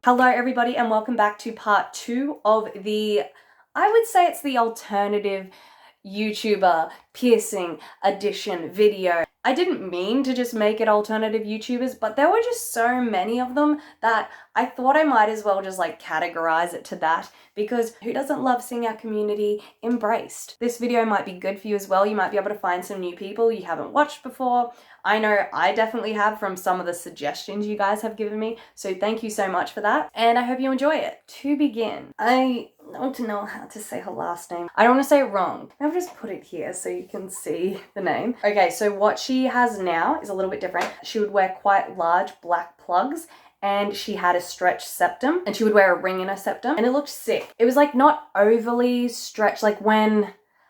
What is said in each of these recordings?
Hello everybody and welcome back to part 2 of I would say it's the alternative YouTuber piercing edition video. I didn't mean to just make it alternative YouTubers, but there were just so many of them that I thought I might as well just like categorize it to that, because who doesn't love seeing our community embraced? This video might be good for you as well. You might be able to find some new people you haven't watched before. I know I definitely have from some of the suggestions you guys have given me, so thank you so much for that, and I hope you enjoy it. To begin, I want to know how to say her last name. I don't want to say it wrong. I'll just put it here so you can see the name. Okay, so what she has now is a little bit different. She would wear quite large black plugs, and she had a stretched septum, and she would wear a ring in her septum, and it looked sick. It was like not overly stretched, like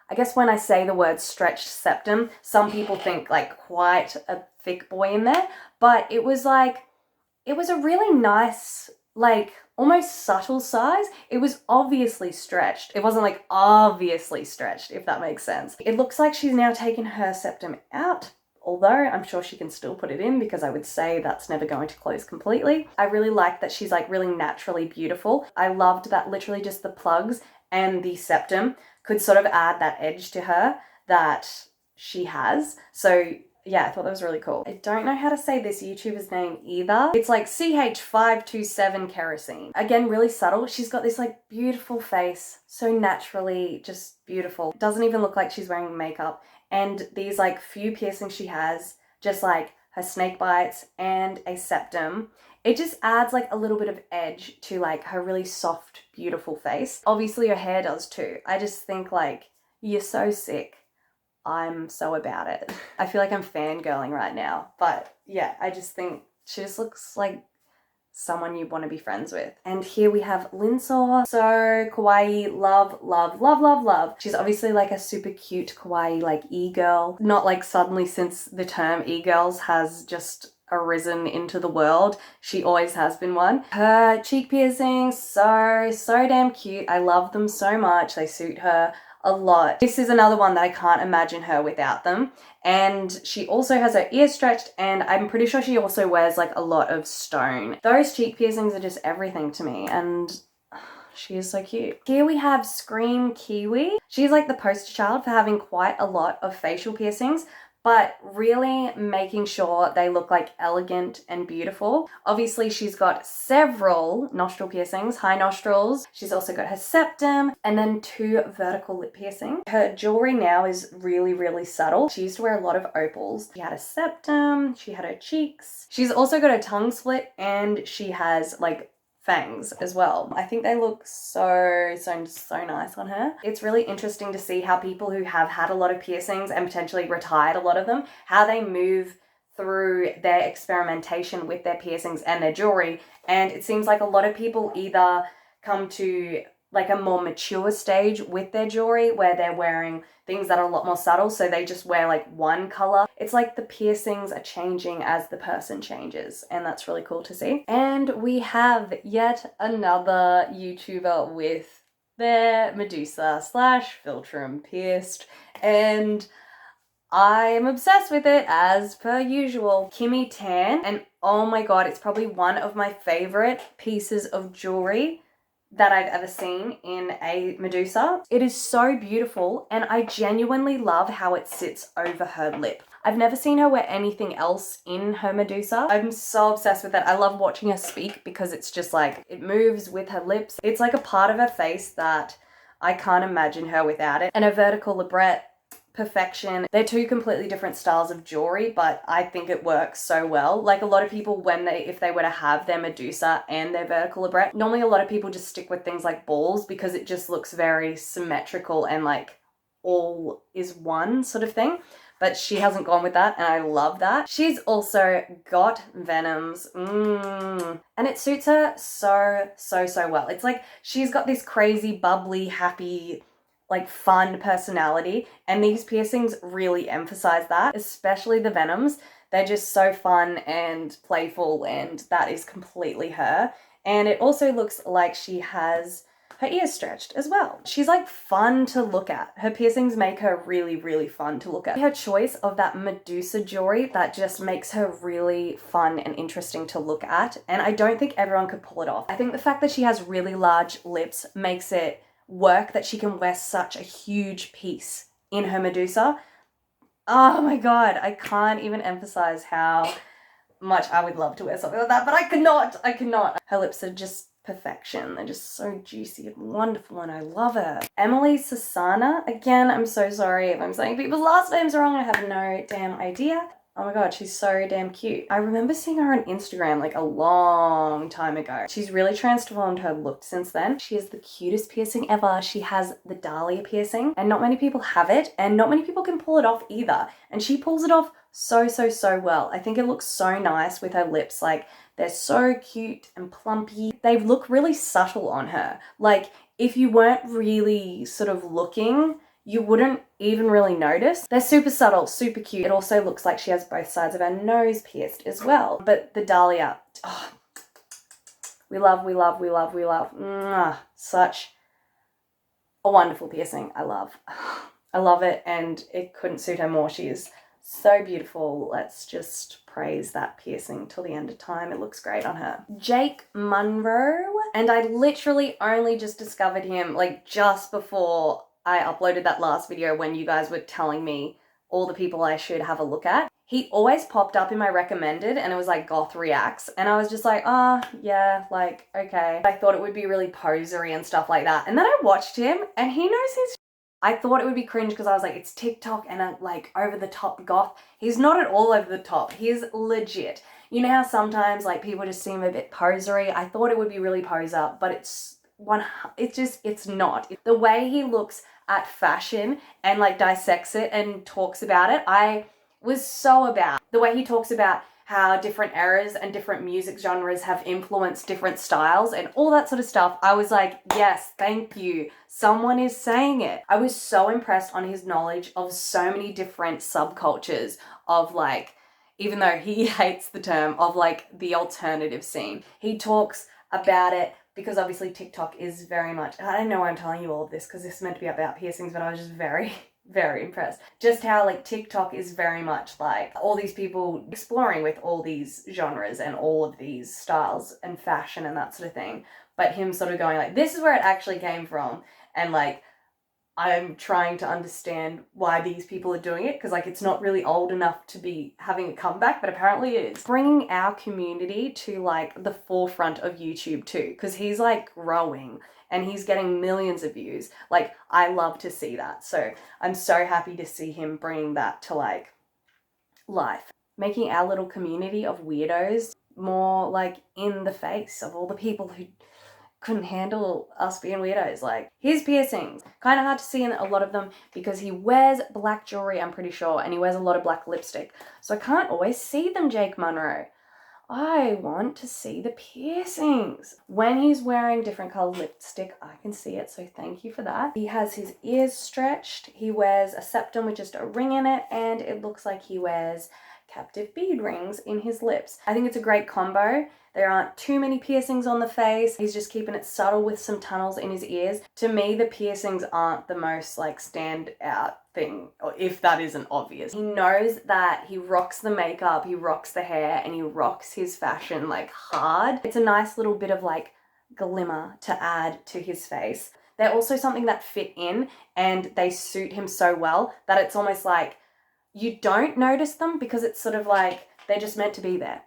I guess when I say the word stretched septum, some people think like quite a thick boy in there, but it was a really nice, like almost subtle size. It was obviously stretched. It wasn't like obviously stretched, if that makes sense. It looks like she's now taken her septum out, although I'm sure she can still put it in, because I would say that's never going to close completely. I really like that she's like really naturally beautiful. I loved that literally just the plugs and the septum could sort of add that edge to her that she has. So yeah, I thought that was really cool. I don't know how to say this YouTuber's name either. It's like CH527 Kerosene. Again, really subtle. She's got this like beautiful face, so naturally just beautiful. Doesn't even look like she's wearing makeup. And these like few piercings she has, just like her snake bites and a septum, it just adds like a little bit of edge to like her really soft, beautiful face. Obviously her hair does too. I just think like, you're so sick. I'm so about it. I feel like I'm fangirling right now, but yeah, I just think she just looks like someone you want to be friends with. And here we have Linsaw. So kawaii, love, love, love, love, love. She's obviously like a super cute kawaii like e-girl. Not like suddenly since the term e-girls has just arisen into the world. She always has been one. Her cheek piercings, so damn cute. I love them so much. They suit her a lot. This is another one that I can't imagine her without them. And she also has her ears stretched, and I'm pretty sure she also wears like a lot of stone. Those cheek piercings are just everything to me, and she is so cute. Here we have Scream Kiwi. She's like the poster child for having quite a lot of facial piercings, but really making sure they look like elegant and beautiful. Obviously, she's got several nostril piercings, high nostrils. She's also got her septum and then 2 vertical lip piercings. Her jewelry now is really, really subtle. She used to wear a lot of opals. She had a septum, she had her cheeks. She's also got a tongue split, and she has like fangs as well. I think they look so nice on her. It's really interesting to see how people who have had a lot of piercings and potentially retired a lot of them, how they move through their experimentation with their piercings and their jewelry. And it seems like a lot of people either come to like a more mature stage with their jewelry where they're wearing things that are a lot more subtle, so they just wear like one color. It's like the piercings are changing as the person changes, and that's really cool to see. And we have yet another YouTuber with their Medusa / Philtrum pierced, and I'm obsessed with it as per usual. Kimmy Tan, and oh my god, it's probably one of my favorite pieces of jewelry that I've ever seen in a Medusa. It is so beautiful, and I genuinely love how it sits over her lip. I've never seen her wear anything else in her Medusa. I'm so obsessed with it. I love watching her speak because it's just like, it moves with her lips. It's like a part of her face that I can't imagine her without it. And a vertical librette, perfection. They're 2 completely different styles of jewelry, but I think it works so well. Like a lot of people, if they were to have their Medusa and their vertical librette, normally a lot of people just stick with things like balls because it just looks very symmetrical and like all is one sort of thing. But she hasn't gone with that, and I love that. She's also got venoms, and it suits her so well. It's like she's got this crazy, bubbly, happy, like fun personality, and these piercings really emphasize that, especially the venoms. They're just so fun and playful, and that is completely her. And it also looks like she has her ears stretched as well. She's like fun to look at. Her piercings make her really, really fun to look at. Her choice of that Medusa jewelry, that just makes her really fun and interesting to look at. And I don't think everyone could pull it off. I think the fact that she has really large lips makes it work that she can wear such a huge piece in her Medusa. Oh my God, I can't even emphasize how much I would love to wear something like that, but I cannot. Her lips are just perfection. They're just so juicy and wonderful, and I love her. Emily Sasana, again, I'm so sorry if I'm saying people's last names wrong. I have no damn idea. Oh my God, she's so damn cute. I remember seeing her on Instagram like a long time ago. She's really transformed her look since then. She has the cutest piercing ever. She has the Dahlia piercing, and not many people have it, and not many people can pull it off either. And she pulls it off so well. I think it looks so nice with her lips. Like, they're so cute and plumpy. They look really subtle on her. Like, if you weren't really sort of looking, you wouldn't even really notice. They're super subtle, super cute. It also looks like she has both sides of her nose pierced as well. But the Dahlia, oh, we love. Mwah, such a wonderful piercing. I love it, and it couldn't suit her more. She is so beautiful. Let's just praise that piercing till the end of time. It looks great on her. Jake Munro, and I literally only just discovered him like just before I uploaded that last video when you guys were telling me all the people I should have a look at. He always popped up in my recommended, and it was like Goth Reacts, and I was just like, yeah, like, okay. I thought it would be really posery and stuff like that. And then I watched him, and he knows his I thought it would be cringe because I was like, it's TikTok and like over the top goth. He's not at all over the top. He's legit. You know how sometimes like people just seem a bit posery? I thought it would be really poser, but it's not. The way he looks at fashion and like dissects it and talks about it, I was so about. The way he talks about how different eras and different music genres have influenced different styles and all that sort of stuff. I was like, yes, thank you. Someone is saying it. I was so impressed on his knowledge of so many different subcultures of like, even though he hates the term, of like the alternative scene. He talks about it because obviously TikTok is very much, I don't know why I'm telling you all of this because this is meant to be about piercings, but I was just very impressed. Just how like TikTok is very much like all these people exploring with all these genres and all of these styles and fashion and that sort of thing. But him sort of going like, this is where it actually came from. And like, I'm trying to understand why these people are doing it because like it's not really old enough to be having a comeback, but apparently it is. Bringing our community to like the forefront of YouTube too, because he's like growing and he's getting millions of views. Like, I love to see that. So I'm so happy to see him bringing that to like life. Making our little community of weirdos more like in the face of all the people who couldn't handle us being weirdos. Like, his piercings, kind of hard to see in a lot of them because he wears black jewelry, I'm pretty sure, and he wears a lot of black lipstick. So I can't always see them, Jake Munro. I want to see the piercings. When he's wearing different colored lipstick, I can see it, so thank you for that. He has his ears stretched. He wears a septum with just a ring in it, and it looks like he wears captive bead rings in his lips. I think it's a great combo. There aren't too many piercings on the face. He's just keeping it subtle with some tunnels in his ears. To me, the piercings aren't the most like stand out thing, or if that isn't obvious. He knows that he rocks the makeup, he rocks the hair, and he rocks his fashion like hard. It's a nice little bit of like glimmer to add to his face. They're also something that fit in and they suit him so well that it's almost like you don't notice them because it's sort of like they're just meant to be there.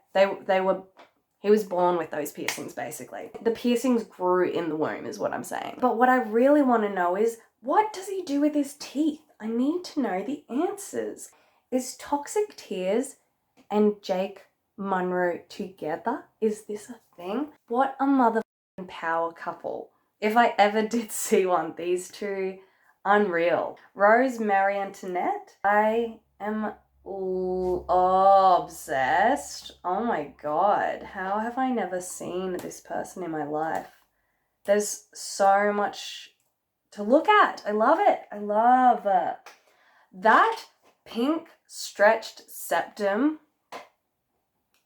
He was born with those piercings, basically. The piercings grew in the womb is what I'm saying. But what I really want to know is, what does he do with his teeth? I need to know the answers. Is Toxic Tears and Jake Munro together? Is this a thing? What a motherfucking power couple. If I ever did see one, these two, unreal. Rose Marie Antoinette, I am obsessed. Oh my God, how have I never seen this person in my life? There's so much to look at. I love it. I love it. That pink stretched septum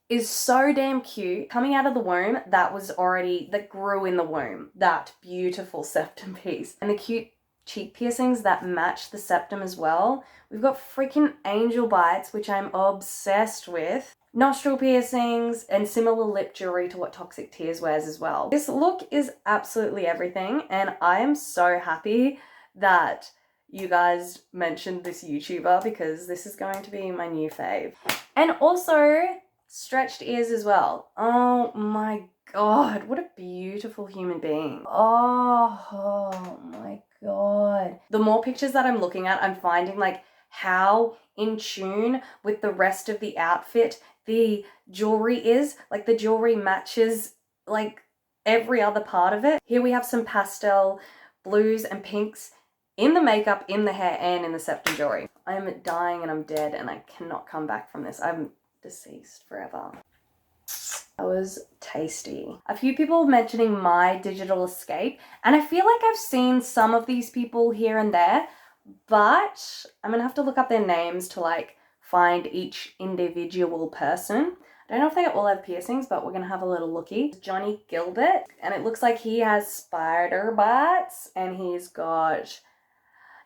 is so damn cute. Coming out of the womb, that grew in the womb. That beautiful septum piece. And the cute cheek piercings that match the septum as well. We've got freaking angel bites, which I'm obsessed with. Nostril piercings and similar lip jewelry to what Toxic Tears wears as well. This look is absolutely everything, and I am so happy that you guys mentioned this YouTuber because this is going to be my new fave. And also stretched ears as well. Oh my god, what a beautiful human being. Oh my god. The more pictures that I'm looking at, I'm finding like how in tune with the rest of the outfit the jewelry is. Like the jewelry matches like every other part of it. Here we have some pastel blues and pinks in the makeup, in the hair, and in the septum jewelry. I'm dying and I'm dead and I cannot come back from this. I'm deceased forever. That was tasty. A few people mentioning My Digital Escape, and I feel like I've seen some of these people here and there, but I'm gonna have to look up their names to like find each individual person. I don't know if they all have piercings, but we're gonna have a little looky. Johnny Gilbert, and it looks like he has spider bites, and he's got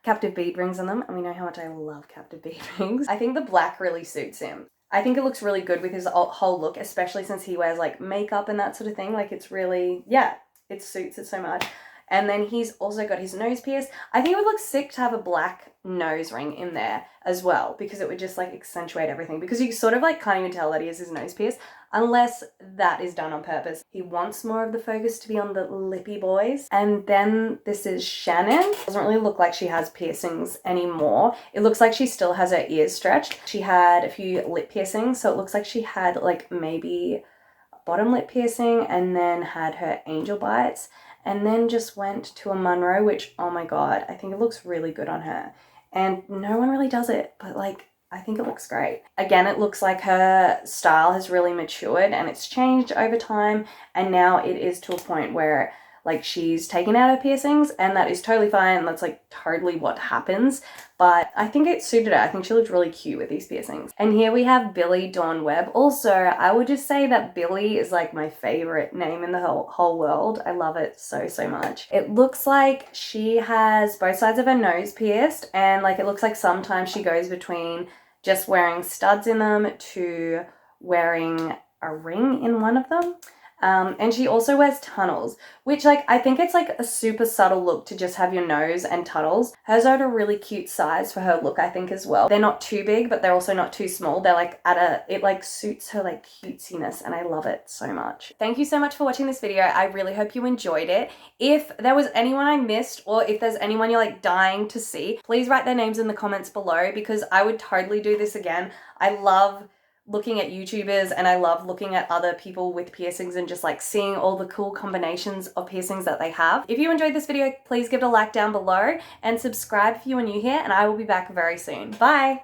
captive bead rings on them, and we know how much I love captive bead rings. I think the black really suits him. I think it looks really good with his whole look, especially since he wears like makeup and that sort of thing. Like it's really, yeah, it suits it so much. And then he's also got his nose pierced. I think it would look sick to have a black nose ring in there as well, because it would just like accentuate everything, because you sort of like can't even tell that he has his nose pierced unless that is done on purpose. He wants more of the focus to be on the lippy boys. And then this is Shannon. Doesn't really look like she has piercings anymore. It looks like she still has her ears stretched. She had a few lip piercings, so it looks like she had like maybe a bottom lip piercing and then had her angel bites, and then just went to a Monroe, which, oh my god, I think it looks really good on her. And no one really does it, but like, I think it looks great. Again, it looks like her style has really matured and it's changed over time, and now it is to a point where like she's taken out her piercings, and that is totally fine. That's like totally what happens, but I think it suited her. I think she looked really cute with these piercings. And here we have Billy Dawn Webb. Also, I would just say that Billy is like my favorite name in the whole world. I love it so much. It looks like she has both sides of her nose pierced, and like it looks like sometimes she goes between just wearing studs in them to wearing a ring in one of them. And she also wears tunnels, which like I think it's like a super subtle look to just have your nose and tunnels. Hers are at a really cute size for her look, I think, as well. They're not too big, but they're also not too small. They're like it like suits her like cutesiness, and I love it so much. Thank you so much for watching this video. I really hope you enjoyed it. If there was anyone I missed, or if there's anyone you're like dying to see, please write their names in the comments below, because I would totally do this again. I love looking at YouTubers, and I love looking at other people with piercings and just like seeing all the cool combinations of piercings that they have. If you enjoyed this video, please give it a like down below and subscribe if you are new here, and I will be back very soon. Bye!